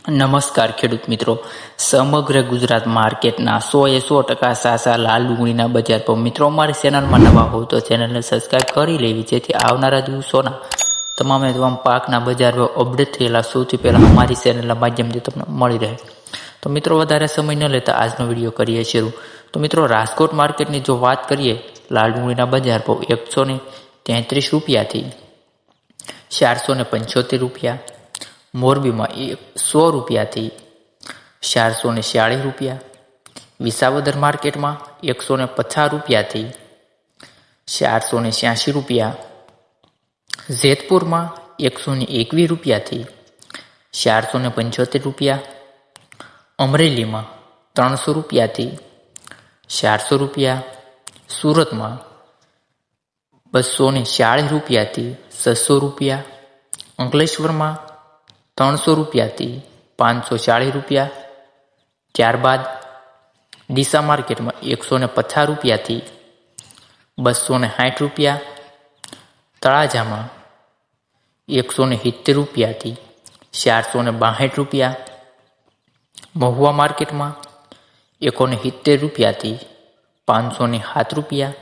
નમસ્કાર ખેડૂત મિત્રો, સમગ્ર ગુજરાત માર્કેટના 100% સાસા લાલ ડુંગળીના બજાર પર મિત્રો અમારી ચેનલમાં નવા હોય તો ચેનલને સબસ્ક્રાઈબ કરી લેવી, જેથી આવનારા દિવસોના તમામ પાકના બજાર અપડેટ થયેલા સૌથી પહેલાં અમારી ચેનલના માધ્યમથી તમને મળી રહે. તો મિત્રો વધારે સમય ન લેતા આજનો વિડીયો કરીએ શરૂ. તો મિત્રો રાજકોટ માર્કેટની જો વાત કરીએ, લાલ ડુંગળીના બજાર ભાવ 133 રૂપિયાથી 475 રૂપિયા, મોરબીમાં 100 રૂપિયાથી 446 રૂપિયા, વિસાવદર માર્કેટમાં 150 રૂપિયાથી 486 રૂપિયા, જેતપુરમાં 121 રૂપિયાથી 475 રૂપિયા, અમરેલીમાં 300 રૂપિયાથી 400 રૂપિયા, સુરતમાં 240 રૂપિયાથી 600 રૂપિયા, અંકલેશ્વરમાં 300 રૂપિયાથી 540 રૂપિયા. ત્યારબાદ ડીસા માર્કેટમાં 150 રૂપિયાથી 260 રૂપિયા, તળાજામાં 170 રૂપિયાથી 462 રૂપિયા, મહુવા માર્કેટમાં 71 રૂપિયાથી 507 રૂપિયા,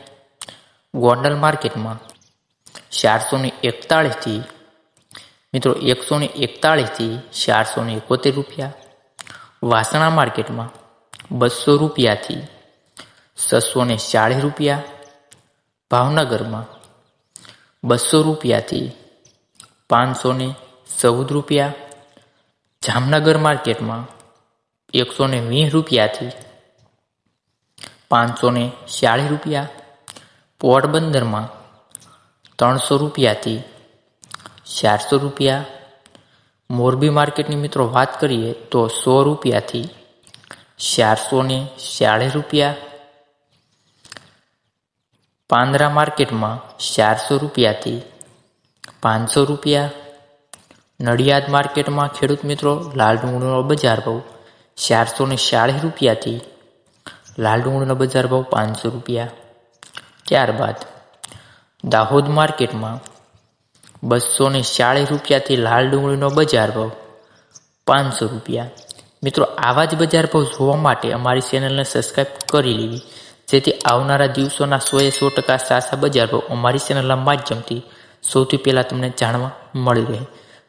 ગોંડલ માર્કેટમાં 441 થી મિત્રો 141 થી 471 રૂપિયા, વાસણા માર્કેટમાં 200 રૂપિયાથી 640 રૂપિયા, ભાવનગરમાં 200 રૂપિયાથી 514 રૂપિયા, જામનગર માર્કેટમાં 120 રૂપિયાથી 540 રૂપિયા, પોરબંદરમાં 300 રૂપિયાથી 400 રૂપિયા, મોરબી માર્કેટની મિત્રો વાત કરીએ તો 100 રૂપિયાથી 440 રૂપિયા, પાંદરા માર્કેટમાં 400 રૂપિયાથી 500 રૂપિયા, નડિયાદ માર્કેટમાં ખેડૂત મિત્રો લાલ ડુંગળીનો બજાર ભાવ 440 રૂપિયાથી લાલ ડુંગળીનો બજાર ભાવ 500 રૂપિયા. ત્યારબાદ દાહોદ માર્કેટમાં 240 રૂપિયાથી લાલ ડુંગળીનો બજાર ભાવ 500 રૂપિયા. મિત્રો આવા જ બજાર ભાવ જોવા માટે અમારી ચેનલને સબસ્ક્રાઈબ કરી લેવી, જેથી આવનારા દિવસોના 100% સાચા બજાર ભાવ અમારી ચેનલના માધ્યમથી સૌથી પહેલાં તમને જાણવા મળી રહે.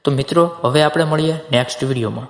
તો મિત્રો હવે આપણે મળીએ નેક્સ્ટ વિડીયોમાં.